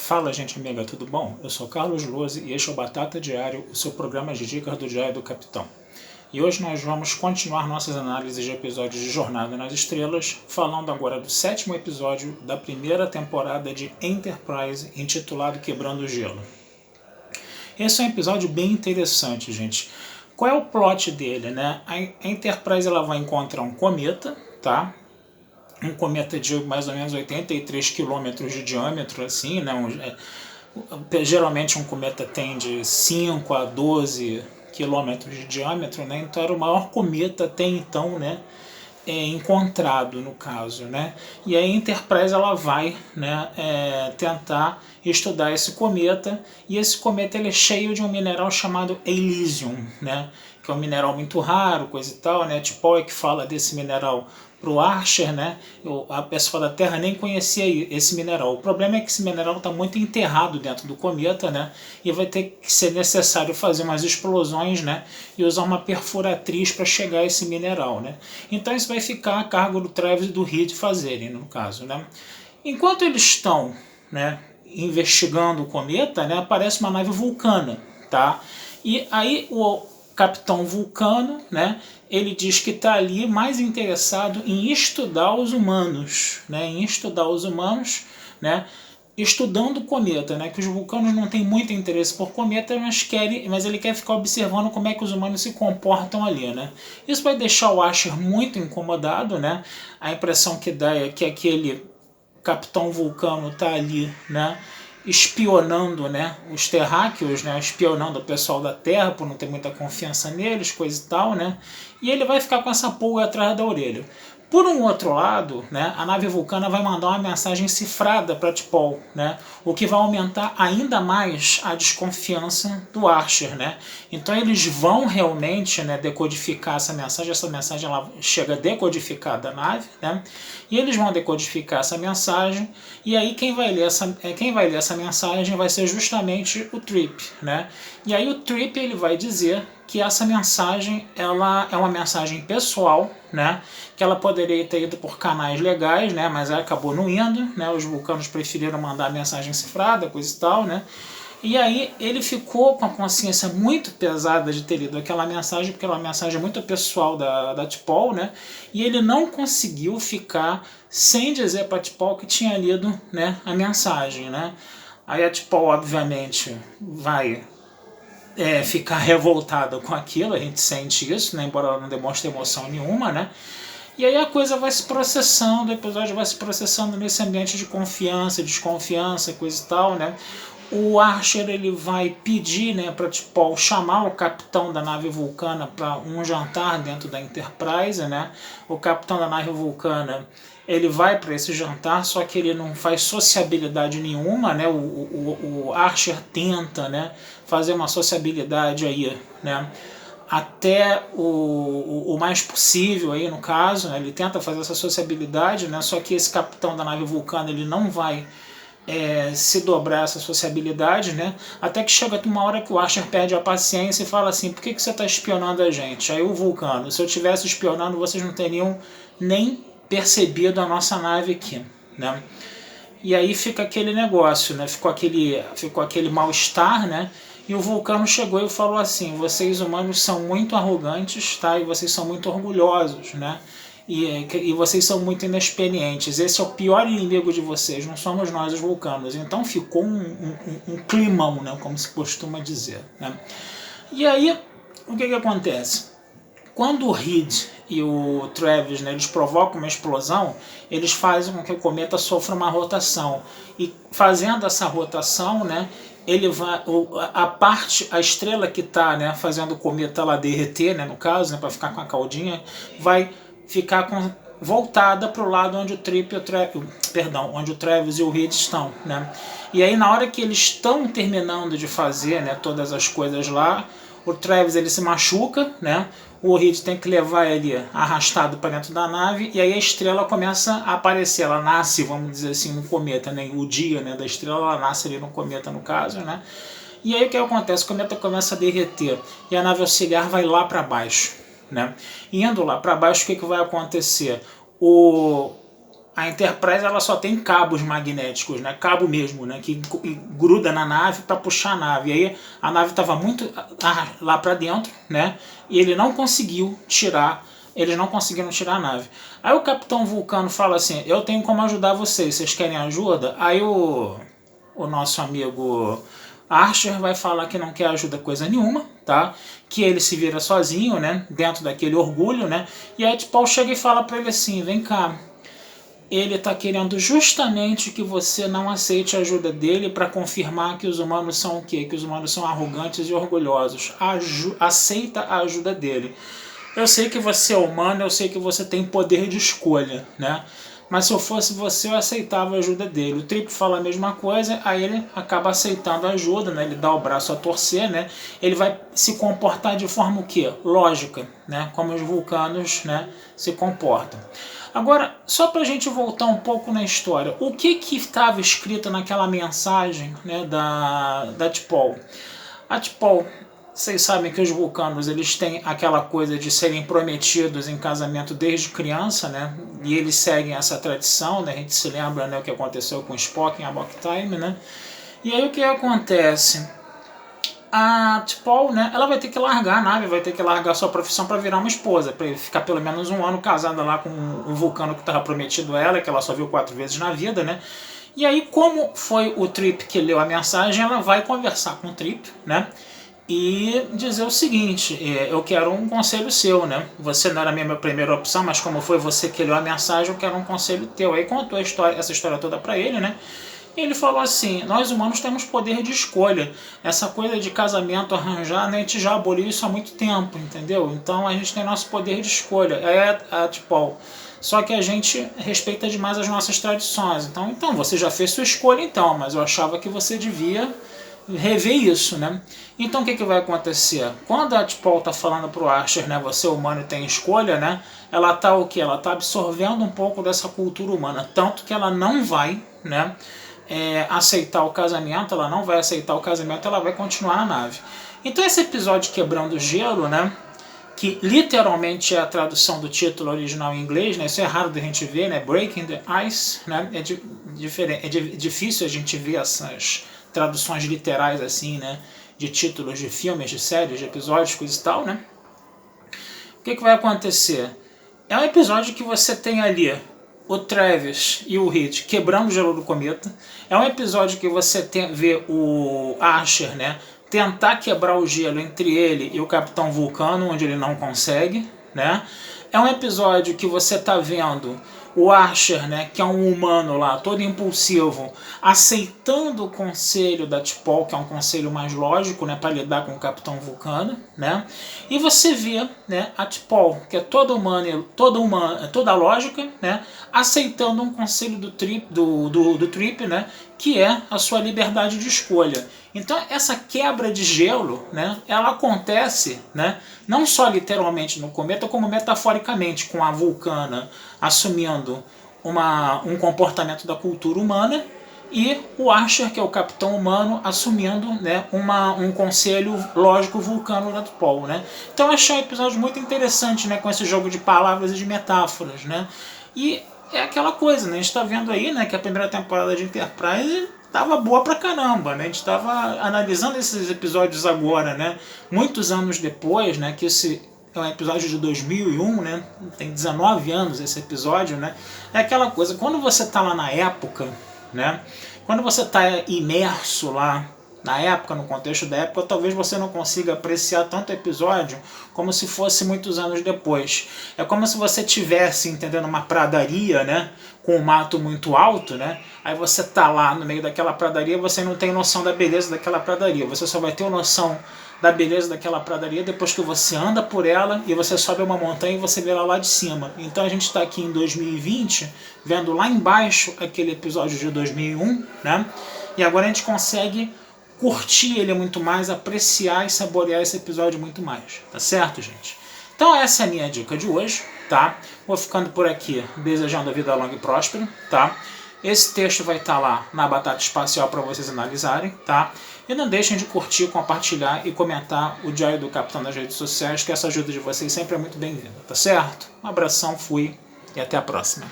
Fala, gente amiga, tudo bom? Eu sou Carlos Lose e este é o Batata Diário, o seu programa de dicas do Diário do Capitão. E hoje nós vamos continuar nossas análises de episódios de Jornada nas Estrelas, falando agora do 7º episódio da primeira temporada de Enterprise, intitulado Quebrando o Gelo. Esse é um episódio bem interessante, gente. Qual é o plot dele, né? A Enterprise ela vai encontrar um cometa, tá? Um cometa de mais ou menos 83 quilômetros de diâmetro, assim, né? Geralmente um cometa tem de 5 a 12 quilômetros de diâmetro, né? Então era o maior cometa até então, né? Encontrado no caso, né? E a Enterprise ela vai, né, tentar estudar esse cometa, e esse cometa ele é cheio de um mineral chamado Elysium, né? Que é um mineral muito raro, coisa e tal, né? Tipo, é que fala desse mineral pro Archer, né? A pessoa da Terra nem conhecia esse mineral. O problema é que esse mineral está muito enterrado dentro do cometa, né? E vai ter que ser necessário fazer umas explosões, né? E usar uma perfuratriz para chegar a esse mineral, né? Então isso vai ficar a cargo do Travis e do Reed fazerem, no caso, né? Enquanto eles estão, né, investigando o cometa, né, aparece uma nave vulcana, tá? E aí o Capitão Vulcano, né, ele diz que está ali mais interessado em estudar os humanos, né, estudando o cometa, né, que os vulcanos não têm muito interesse por cometa, mas ele quer ficar observando como é que os humanos se comportam ali, né. Isso vai deixar o Asher muito incomodado, né, a impressão que dá é que aquele Capitão Vulcano está ali, né, espionando, né, os terráqueos, né, espionando o pessoal da Terra por não ter muita confiança neles, coisa e tal, né, e ele vai ficar com essa pulga atrás da orelha. Por um outro lado, né, a nave vulcana vai mandar uma mensagem cifrada para T'Pol, né, o que vai aumentar ainda mais a desconfiança do Archer, né. Então eles vão realmente, né, decodificar essa mensagem ela chega decodificada da nave, né, e eles vão decodificar essa mensagem, e aí quem vai ler essa mensagem vai ser justamente o Trip, né. E aí o Trip ele vai dizer que essa mensagem ela é uma mensagem pessoal, né, que ela poderia ter ido por canais legais, né, mas ela acabou não indo, né, os vulcanos preferiram mandar a mensagem cifrada, coisa e tal, né, e aí ele ficou com a consciência muito pesada de ter lido aquela mensagem, porque era uma mensagem muito pessoal da T'Pol, né, e ele não conseguiu ficar sem dizer para a T'Pol que tinha lido, né, a mensagem, né. Aí a T'Pol obviamente vai ficar revoltada com aquilo, a gente sente isso, né, embora ela não demonstre emoção nenhuma, né. E aí a coisa vai se processando, o episódio vai se processando nesse ambiente de confiança, desconfiança, coisa e tal, né. O Archer ele vai pedir, né, para T'Pol chamar o capitão da nave vulcana para um jantar dentro da Enterprise, né. O capitão da nave vulcana ele vai para esse jantar, só que ele não faz sociabilidade nenhuma, né. O Archer tenta, né, fazer uma sociabilidade aí, né, até o mais possível aí no caso, né, ele tenta fazer essa sociabilidade, né, só que esse capitão da nave vulcana ele não vai se dobrar essa sociabilidade, né, até que chega uma hora que o Archer perde a paciência e fala assim, por que você está espionando a gente? Aí o Vulcano, se eu estivesse espionando vocês não teriam nem percebido a nossa nave aqui, né. E aí fica aquele negócio, né, ficou aquele mal-estar, né. E o Vulcano chegou e falou assim, vocês humanos são muito arrogantes, tá? E vocês são muito orgulhosos, né? E vocês são muito inexperientes. Esse é o pior inimigo de vocês, não somos nós os vulcanos. Então ficou um climão, né? Como se costuma dizer, né? E aí, o que acontece? Quando o Reed e o Travis, né, eles provocam uma explosão, eles fazem com que o cometa sofra uma rotação. E fazendo essa rotação, né, ele vai, a estrela que está, né, fazendo o cometa lá derreter, né, no caso, né, para ficar com a caldinha, vai ficar voltada para o lado onde onde o Travis e o Reed estão, né. E aí na hora que eles estão terminando de fazer, né, todas as coisas lá, o Travis ele se machuca, né, o Reed tem que levar ele arrastado para dentro da nave, e aí a estrela começa a aparecer, ela nasce, vamos dizer assim, no cometa, né, o dia, né, da estrela, ela nasce ali no cometa no caso, né, e aí o que acontece? O cometa começa a derreter, e a nave auxiliar vai lá para baixo, né, e indo lá para baixo, o que vai acontecer? a Enterprise ela só tem cabos magnéticos, né? Cabo mesmo, né? Que gruda na nave para puxar a nave. E aí a nave estava muito lá para dentro, né? E ele não conseguiu tirar. Eles não conseguiram tirar a nave. Aí o Capitão Vulcano fala assim: eu tenho como ajudar vocês. Vocês querem ajuda? Aí o nosso amigo Archer vai falar que não quer ajuda coisa nenhuma, tá? Que ele se vira sozinho, né? Dentro daquele orgulho, né? E aí T'Pol chega e fala para ele assim: vem cá. Ele está querendo justamente que você não aceite a ajuda dele para confirmar que os humanos são o quê? Que os humanos são arrogantes e orgulhosos. Aceita a ajuda dele. Eu sei que você é humano, eu sei que você tem poder de escolha, né? Mas se eu fosse você, eu aceitava a ajuda dele. O Trip fala a mesma coisa, aí ele acaba aceitando a ajuda, né? Ele dá o braço a torcer, né? Ele vai se comportar de forma o quê? Lógica, né? Como os vulcanos, né, se comportam. Agora, só para a gente voltar um pouco na história, o que estava escrito naquela mensagem, né, da T'Pol? A T'Pol, vocês sabem que os vulcanos eles têm aquela coisa de serem prometidos em casamento desde criança, né? E eles seguem essa tradição, né? A gente se lembra, né, o que aconteceu com Spock em Amok Time, né? E aí o que acontece? A T'Pol, né, ela vai ter que largar a nave, vai ter que largar a sua profissão para virar uma esposa, para ficar pelo menos um ano casada lá com um vulcano que estava prometido a ela, que ela só viu 4 vezes na vida, né? E aí, como foi o Trip que leu a mensagem, ela vai conversar com o Trip, né? E dizer o seguinte: eu quero um conselho seu, né? Você não era a minha primeira opção, mas como foi você que leu a mensagem, eu quero um conselho teu. Aí contou essa história toda para ele, né? E ele falou assim: nós humanos temos poder de escolha. Essa coisa de casamento arranjar, né, a gente já aboliu isso há muito tempo, entendeu? Então a gente tem nosso poder de escolha. É a T'Pol. Só que a gente respeita demais as nossas tradições. Então você já fez sua escolha, então, mas eu achava que você devia rever isso, né? Então o que vai acontecer? Quando a T'Pol está falando para o Archer, né, você humano tem escolha, né? Ela está o que? Ela está absorvendo um pouco dessa cultura humana, tanto que ela não vai, né, aceitar o casamento, ela não vai aceitar o casamento, ela vai continuar na nave. Então esse episódio Quebrando o Gelo, né, que literalmente é a tradução do título original em inglês, né, isso é raro da gente ver, né, Breaking the Ice, né, difícil a gente ver essas traduções literais assim, né, de títulos de filmes, de séries, de episódios, coisa e tal, né. O que vai acontecer? É um episódio que você tem ali o Travis e o Hit quebrando o gelo do cometa. É um episódio que você vê o Archer, né, tentar quebrar o gelo entre ele e o Capitão Vulcano, onde ele não consegue, né. É um episódio que você está vendo o Archer, né, que é um humano lá, todo impulsivo, aceitando o conselho da T'Pol, que é um conselho mais lógico, né, para lidar com o Capitão Vulcano, né. E você vê, né, a T'Pol, que é toda lógica, né, aceitando um conselho do Trip, né, que é a sua liberdade de escolha. Então essa quebra de gelo, né, ela acontece, né, não só literalmente no cometa, como metaforicamente, com a Vulcana assumindo um comportamento da cultura humana e o Archer, que é o capitão humano, assumindo, né, um conselho lógico vulcano da T'Pol, né. Então eu achei um episódio muito interessante, né, com esse jogo de palavras e de metáforas, né. E é aquela coisa, né, a gente está vendo aí, né, que a primeira temporada de Enterprise tava boa pra caramba, né? A gente tava analisando esses episódios agora, né? Muitos anos depois, né? Que esse é um episódio de 2001, né? Tem 19 anos esse episódio, né? É aquela coisa, quando você tá lá na época, né? Quando você tá imerso lá na época, no contexto da época, talvez você não consiga apreciar tanto o episódio como se fosse muitos anos depois. É como se você tivesse, entendendo, uma pradaria, né, com um mato muito alto, né, aí você tá lá no meio daquela pradaria, você não tem noção da beleza daquela pradaria, você só vai ter noção da beleza daquela pradaria depois que você anda por ela e você sobe uma montanha e você vê ela lá de cima. Então a gente está aqui em 2020, vendo lá embaixo aquele episódio de 2001, né, e agora a gente consegue curtir ele muito mais, apreciar e saborear esse episódio muito mais, tá certo, gente? Então essa é a minha dica de hoje, tá? Vou ficando por aqui, desejando a vida longa e próspera, tá? Esse texto vai estar lá na Batata Espacial para vocês analisarem, tá? E não deixem de curtir, compartilhar e comentar o Diário do Capitão nas redes sociais, que essa ajuda de vocês sempre é muito bem-vinda, tá certo? Um abração, fui e até a próxima.